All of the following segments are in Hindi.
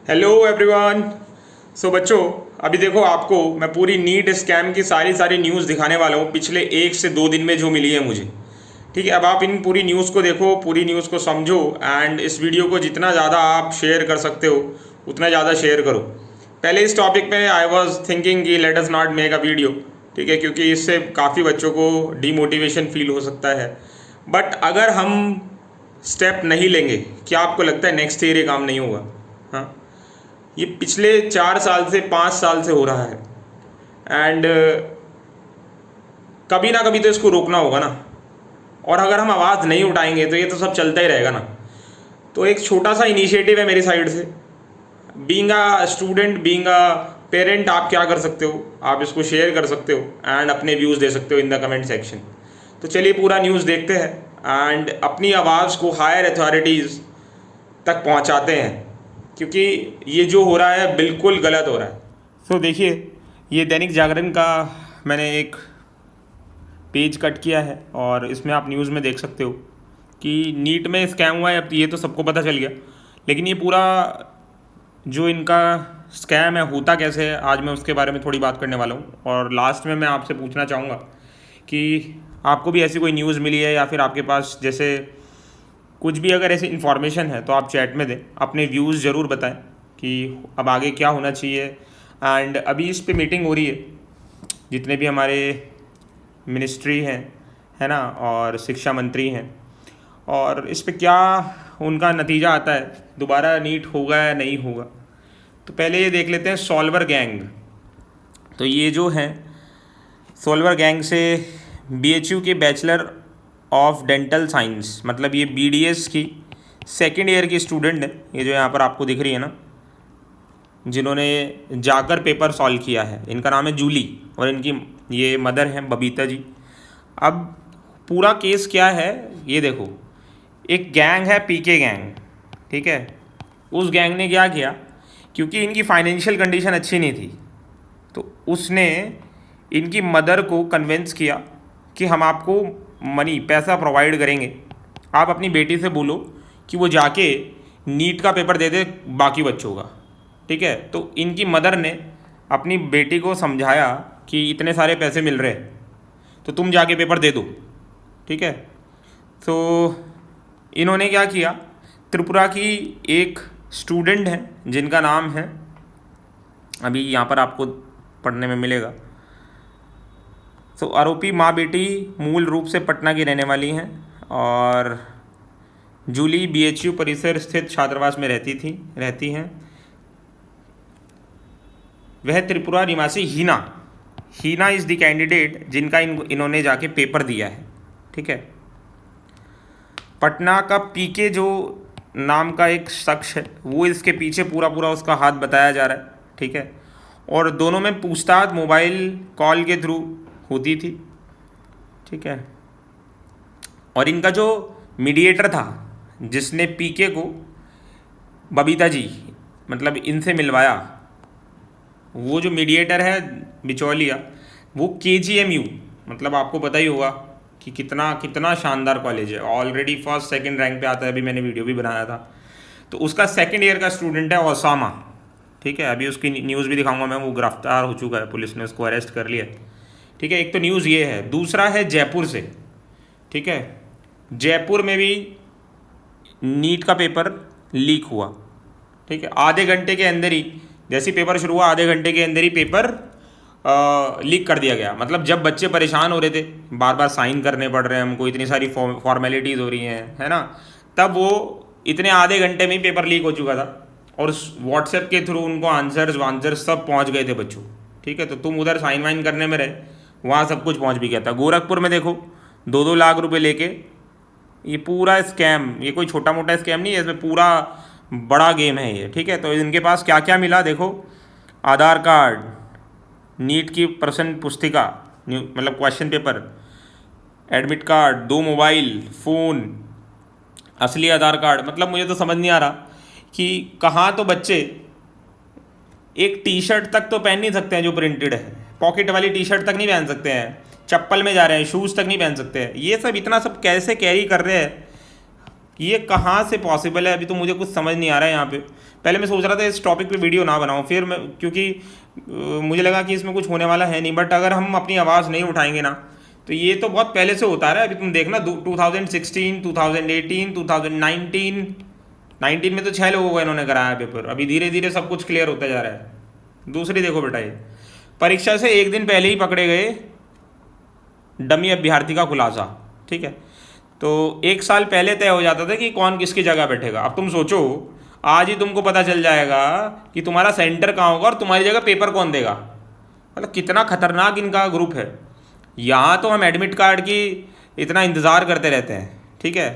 Hello everyone. सो बच्चों, अभी देखो आपको मैं पूरी नीट स्कैम की सारी न्यूज़ दिखाने वाला हूँ पिछले 1 से 2 दिन में जो मिली है मुझे। ठीक है, अब आप इन पूरी न्यूज़ को देखो, पूरी न्यूज़ को समझो एंड इस वीडियो को जितना ज़्यादा आप शेयर कर सकते हो उतना ज़्यादा शेयर करो। पहले इस टॉपिक पे आई वॉज थिंकिंग कि let us not make a video, ठीक है, क्योंकि इससे काफ़ी बच्चों को डीमोटिवेशन फील हो सकता है। बट अगर हम स्टेप नहीं लेंगे, क्या आपको लगता है नेक्स्ट ईयर ये काम नहीं होगा? हाँ, ये पिछले 4 साल से 5 साल से हो रहा है एंड कभी ना कभी तो इसको रोकना होगा ना। और अगर हम आवाज़ नहीं उठाएंगे तो ये तो सब चलता ही रहेगा ना। तो एक छोटा सा इनिशिएटिव है मेरी साइड से। Being a student, being a parent, आप क्या कर सकते हो? आप इसको शेयर कर सकते हो एंड अपने व्यूज़ दे सकते हो इन द कमेंट सेक्शन। तो चलिए पूरा न्यूज़ देखते हैं एंड अपनी आवाज़ को हायर अथॉरिटीज़ तक पहुंचाते हैं, क्योंकि ये जो हो रहा है बिल्कुल गलत हो रहा है। तो देखिए, ये दैनिक जागरण का मैंने एक पेज कट किया है और इसमें आप न्यूज़ में देख सकते हो कि नीट में स्कैम हुआ है। अब ये तो सबको पता चल गया, लेकिन ये पूरा जो इनका स्कैम है होता कैसे है, आज मैं उसके बारे में थोड़ी बात करने वाला हूँ। और लास्ट में मैं आपसे पूछना चाहूँगा कि आपको भी ऐसी कोई न्यूज़ मिली है या फिर आपके पास जैसे कुछ भी अगर ऐसी इन्फॉर्मेशन है तो आप चैट में दें, अपने व्यूज़ ज़रूर बताएं कि अब आगे क्या होना चाहिए। एंड अभी इस पे मीटिंग हो रही है, जितने भी हमारे मिनिस्ट्री हैं, है ना, और शिक्षा मंत्री हैं, और इस पे क्या उनका नतीजा आता है, दोबारा नीट होगा या नहीं होगा। तो पहले ये देख लेते हैं सॉल्वर गैंग। तो ये जो हैं सॉल्वर गैंग से BHU के बैचलर ऑफ डेंटल साइंस, मतलब ये BDS की सेकेंड ईयर की स्टूडेंट है, ये जो यहाँ पर आपको दिख रही है ना, जिन्होंने जाकर पेपर सॉल्व किया है। इनका नाम है जूली और इनकी ये मदर हैं बबीता जी। अब पूरा केस क्या है ये देखो। एक गैंग है PK गैंग, ठीक है। उस गैंग ने क्या किया, क्योंकि इनकी फाइनेंशियल कंडीशन अच्छी नहीं थी, तो उसने इनकी मदर को कन्विंस किया कि हम आपको मनी, पैसा प्रोवाइड करेंगे, आप अपनी बेटी से बोलो कि वो जाके नीट का पेपर दे दे बाकी बच्चों का, ठीक है। तो इनकी मदर ने अपनी बेटी को समझाया कि इतने सारे पैसे मिल रहे हैं तो तुम जाके पेपर दे दो, ठीक है। तो इन्होंने क्या किया, त्रिपुरा की एक स्टूडेंट है जिनका नाम है, अभी यहाँ पर आपको पढ़ने में मिलेगा। तो आरोपी माँ बेटी मूल रूप से पटना की रहने वाली हैं और जूली BHU परिसर स्थित छात्रावास में रहती हैं। वह त्रिपुरा निवासी हीना इज़ द कैंडिडेट जिनका इन्होंने जाके पेपर दिया है, ठीक है। पटना का PK जो नाम का एक शख्स है, वो इसके पीछे पूरा उसका हाथ बताया जा रहा है, ठीक है। और दोनों में पूछताछ मोबाइल कॉल के थ्रू होती थी, ठीक है। और इनका जो मीडिएटर था जिसने PK को बबीता जी मतलब इनसे मिलवाया, वो जो मीडिएटर है बिचौलिया, वो KGMU, मतलब आपको पता ही होगा कि कितना शानदार कॉलेज है, ऑलरेडी फर्स्ट सेकंड रैंक पे आता है, अभी मैंने वीडियो भी बनाया था। तो उसका सेकंड ईयर का स्टूडेंट है ओसामा, ठीक है। अभी उसकी न्यूज़ भी दिखाऊंगा मैं, वो गिरफ्तार हो चुका है, पुलिस ने उसको अरेस्ट कर लिया, ठीक है। एक तो न्यूज़ ये है। दूसरा है जयपुर से, ठीक है। जयपुर में भी नीट का पेपर लीक हुआ, ठीक है। आधे घंटे के अंदर ही, जैसे पेपर शुरू हुआ आधे घंटे के अंदर ही पेपर लीक कर दिया गया। मतलब जब बच्चे परेशान हो रहे थे, बार बार साइन करने पड़ रहे हैं हमको, इतनी सारी फॉर्मेलिटीज़ हो रही हैं, है ना, तब वो इतने आधे घंटे में ही पेपर लीक हो चुका था और व्हाट्सएप के थ्रू उनको आंसर्स सब पहुंच गए थे बच्चों, ठीक है। तो तुम उधर साइन वाइन करने में रहे, वहाँ सब कुछ पहुँच भी गया था। गोरखपुर में देखो 2-2 लाख रुपए लेके ये पूरा स्कैम, ये कोई छोटा मोटा स्कैम नहीं है, इसमें पूरा बड़ा गेम है ये, ठीक है। तो इनके पास क्या क्या मिला देखो, आधार कार्ड, नीट की प्रश्न पुस्तिका मतलब question paper, admit card, 2 mobile phone, असली आधार कार्ड। मतलब मुझे तो समझ नहीं आ रहा कि कहाँ तो बच्चे एक T-शर्ट तक तो पहन नहीं सकते हैं जो प्रिंटेड है, पॉकेट वाली T-शर्ट तक नहीं पहन सकते हैं, चप्पल में जा रहे हैं, शूज़ तक नहीं पहन सकते हैं। ये सब इतना सब कैसे कैरी कर रहे हैं, ये कहाँ से पॉसिबल है, अभी तो मुझे कुछ समझ नहीं आ रहा है यहाँ पे। पहले मैं सोच रहा था इस टॉपिक पे वीडियो ना बनाऊं, फिर मैं क्योंकि मुझे लगा कि इसमें कुछ होने वाला है नहीं, बट अगर हम अपनी आवाज़ नहीं उठाएंगे ना तो ये तो बहुत पहले से होता रहा है। अभी तुम देखना 2016, 2018, 2019, 19 में तो 6 लोगों को इन्होंने कराया पेपर। अभी धीरे धीरे सब कुछ क्लियर होता जा रहा है। दूसरी देखो बेटा, ये परीक्षा से एक दिन पहले ही पकड़े गए डमी अभ्यर्थी का खुलासा, ठीक है। तो एक साल पहले तय हो जाता था कि कौन किसकी जगह बैठेगा। अब तुम सोचो, आज ही तुमको पता चल जाएगा कि तुम्हारा सेंटर कहाँ होगा और तुम्हारी जगह पेपर कौन देगा। मतलब कितना खतरनाक इनका ग्रुप है। यहाँ तो हम एडमिट कार्ड की इतना इंतज़ार करते रहते हैं, ठीक है।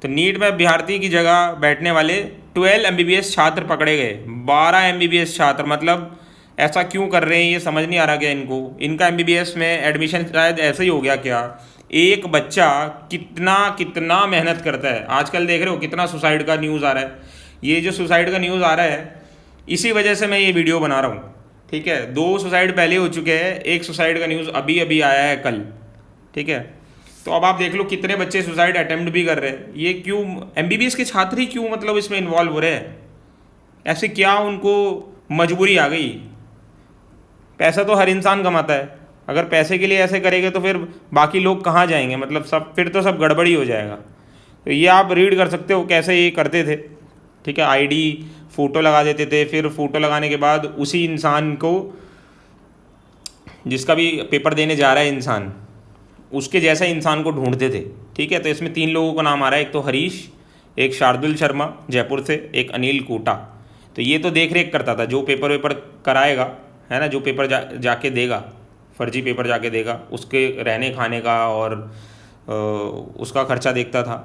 तो नीट में अभ्यर्थी की जगह बैठने वाले 12 MBBS छात्र पकड़े गए। 12 MBBS छात्र, मतलब ऐसा क्यों कर रहे हैं ये समझ नहीं आ रहा क्या इनको। इनका MBBS में एडमिशन शायद ऐसे ही हो गया क्या। एक बच्चा कितना कितना मेहनत करता है। आजकल देख रहे हो कितना सुसाइड का न्यूज़ आ रहा है। ये जो सुसाइड का न्यूज़ आ रहा है इसी वजह से मैं ये वीडियो बना रहा हूँ, ठीक है। 2 सुसाइड पहले हो चुके हैं, एक सुसाइड का न्यूज़ अभी अभी आया है कल, ठीक है। तो अब आप देख लो कितने बच्चे सुसाइड अटेम्प्ट भी कर रहे हैं। ये क्यों MBBS के छात्र ही क्यों मतलब इसमें इन्वॉल्व हो रहे हैं। ऐसे क्या उनको मजबूरी आ गई। पैसा तो हर इंसान कमाता है, अगर पैसे के लिए ऐसे करेंगे तो फिर बाकी लोग कहाँ जाएंगे। मतलब सब फिर तो सब गड़बड़ी हो जाएगा। तो ये आप रीड कर सकते हो कैसे ये करते थे, ठीक है। ID फ़ोटो लगा देते थे, फिर फ़ोटो लगाने के बाद उसी इंसान को, जिसका भी पेपर देने जा रहा है इंसान, उसके जैसा इंसान को ढूंढते थे, ठीक है। तो इसमें 3 लोगों का नाम आ रहा है, एक तो हरीश, एक शार्दुल शर्मा जयपुर से, एक अनिल कोटा। तो ये तो देख रेख करता था जो पेपर वेपर कराएगा, है ना, जो पेपर जाके देगा, फर्जी पेपर जाके देगा, उसके रहने खाने का और उसका खर्चा देखता था।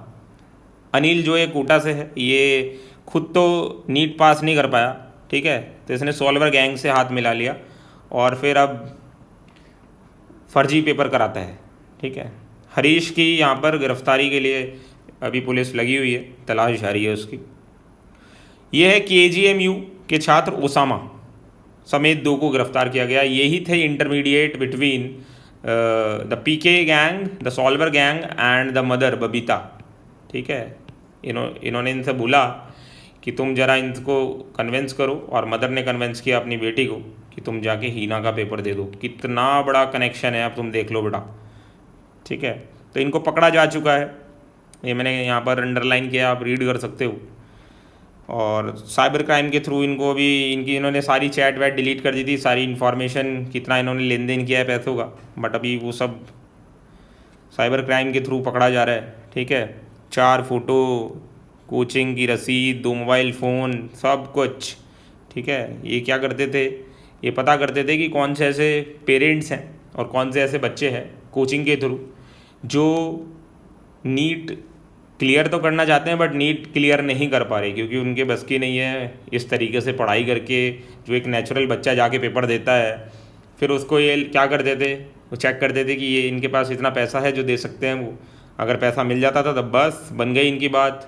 अनिल जो है कोटा से है, ये खुद तो नीट पास नहीं कर पाया, ठीक है। तो इसने सॉल्वर गैंग से हाथ मिला लिया और फिर अब फर्जी पेपर कराता है, ठीक है। हरीश की यहाँ पर गिरफ्तारी के लिए अभी पुलिस लगी हुई है, तलाश जारी है उसकी। ये है KGMU के छात्र ओसामा समेत 2 को गिरफ्तार किया गया। यही थे intermediate between the PK gang, the solver gang and the mother Babita, ठीक है। इन्होंने इनसे बोला कि तुम ज़रा इनको कन्विंस करो, और मदर ने कन्विंस किया अपनी बेटी को कि तुम जाके हीना का पेपर दे दो। कितना बड़ा कनेक्शन है, अब तुम देख लो बेटा, ठीक है। तो इनको पकड़ा जा चुका है, ये मैंने यहाँ पर अंडरलाइन किया, आप रीड कर सकते हो। और साइबर क्राइम के थ्रू इनको भी इन्होंने सारी चैट वैट डिलीट कर दी थी, सारी इन्फॉर्मेशन, कितना इन्होंने लेन देन किया है पैसों का, बट अभी वो सब साइबर क्राइम के थ्रू पकड़ा जा रहा है, ठीक है। 4 फोटो, कोचिंग की रसीद, 2 मोबाइल फ़ोन, सब कुछ, ठीक है। ये क्या करते थे, ये पता करते थे कि कौन से ऐसे पेरेंट्स हैं और कौन से ऐसे बच्चे हैं कोचिंग के थ्रू जो नीट क्लियर तो करना चाहते हैं बट नीट क्लियर नहीं कर पा रहे, क्योंकि उनके बस की नहीं है इस तरीके से पढ़ाई करके। जो एक नेचुरल बच्चा जाके पेपर देता है, फिर उसको ये क्या करते थे, वो चेक करते थे कि ये इनके पास इतना पैसा है जो दे सकते हैं वो। अगर पैसा मिल जाता था तब बस बन गई इनकी बात,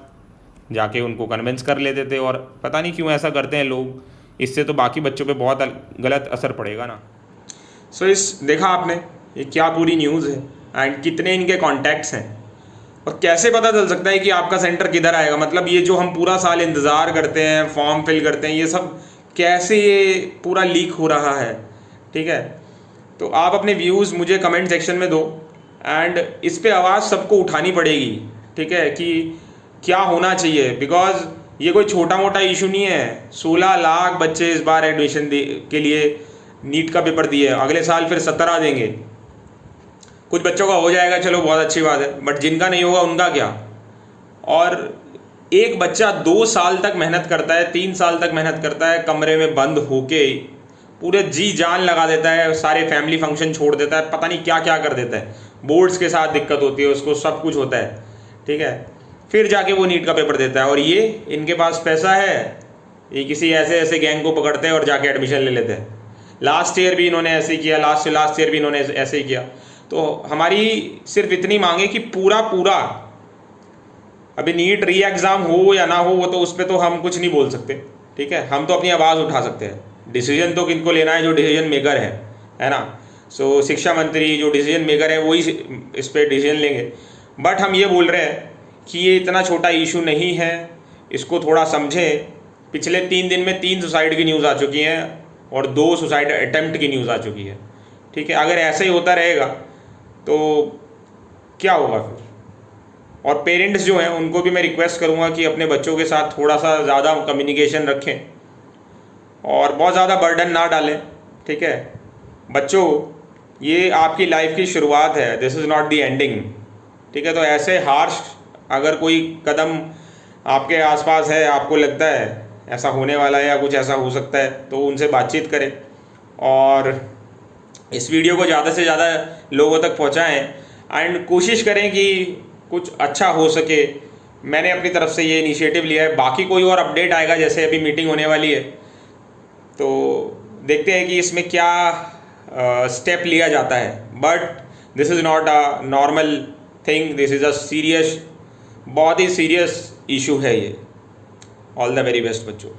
जाके उनको कन्विंस कर लेते थे। और पता नहीं क्यों ऐसा करते हैं लोग, इससे तो बाकी बच्चों पे बहुत गलत असर पड़ेगा ना। सो इस देखा आपने ये क्या पूरी न्यूज़ है, एंड कितने इनके कॉन्टैक्ट्स हैं, और कैसे पता चल सकता है कि आपका सेंटर किधर आएगा। मतलब ये जो हम पूरा साल इंतज़ार करते हैं, फॉर्म फिल करते हैं, ये सब कैसे ये पूरा लीक हो रहा है, ठीक है। तो आप अपने व्यूज़ मुझे कमेंट सेक्शन में दो, एंड इस पे आवाज़ सबको उठानी पड़ेगी, ठीक है, कि क्या होना चाहिए। बिकॉज ये कोई छोटा मोटा इशू नहीं है। 16 लाख बच्चे इस बार एडमिशन के लिए नीट का पेपर दिए, अगले साल फिर 17 देंगे। कुछ बच्चों का हो जाएगा, चलो बहुत अच्छी बात है, बट जिनका नहीं होगा उनका क्या। और एक बच्चा 2 साल तक मेहनत करता है, 3 साल तक मेहनत करता है, कमरे में बंद होके पूरे जी जान लगा देता है, सारे फैमिली फंक्शन छोड़ देता है, पता नहीं क्या क्या कर देता है, बोर्ड्स के साथ दिक्कत होती है उसको, सब कुछ होता है, ठीक है। फिर जाके वो नीट का पेपर देता है, और ये इनके पास पैसा है, ये किसी ऐसे ऐसे गैंग को पकड़ते हैं और जाके एडमिशन ले लेते हैं। लास्ट ईयर भी इन्होंने ऐसे ही किया, लास्ट ईयर भी इन्होंने ऐसे ही किया। तो हमारी सिर्फ इतनी मांगे कि पूरा अभी नीट री एग्ज़ाम हो या ना हो, वो तो उस पर तो हम कुछ नहीं बोल सकते, ठीक है। हम तो अपनी आवाज़ उठा सकते हैं। डिसीजन तो किनको लेना है, जो डिसीजन मेकर है ना। सो शिक्षा मंत्री जो डिसीजन मेकर है वही इस पर डिसीजन लेंगे। बट हम ये बोल रहे हैं कि ये इतना छोटा इशू नहीं है, इसको थोड़ा समझें, पिछले 3 दिन में 3 सुसाइड की न्यूज़ आ चुकी हैं और 2 सुसाइड अटेम्प्ट की न्यूज़ आ चुकी है। ठीक है, अगर ऐसे ही होता रहेगा तो क्या होगा फिर? और पेरेंट्स जो हैं उनको भी मैं रिक्वेस्ट करूँगा कि अपने बच्चों के साथ थोड़ा सा ज़्यादा कम्युनिकेशन रखें और बहुत ज़्यादा बर्डन ना डालें। ठीक है बच्चों, ये आपकी लाइफ की शुरुआत है, this is not the ending. ठीक है, तो ऐसे हार्श अगर कोई कदम आपके आसपास है, आपको लगता है ऐसा होने वाला है या कुछ ऐसा हो सकता है, तो उनसे बातचीत करें और इस वीडियो को ज़्यादा से ज़्यादा लोगों तक पहुँचाएँ एंड कोशिश करें कि कुछ अच्छा हो सके। मैंने अपनी तरफ से ये इनिशिएटिव लिया है, बाकी कोई और अपडेट आएगा, जैसे अभी मीटिंग होने वाली है तो देखते हैं कि इसमें क्या स्टेप लिया जाता है। But this is not a normal thing, this is a serious, बहुत ही सीरियस इशू है ये। ऑल द वेरी बेस्ट बच्चों।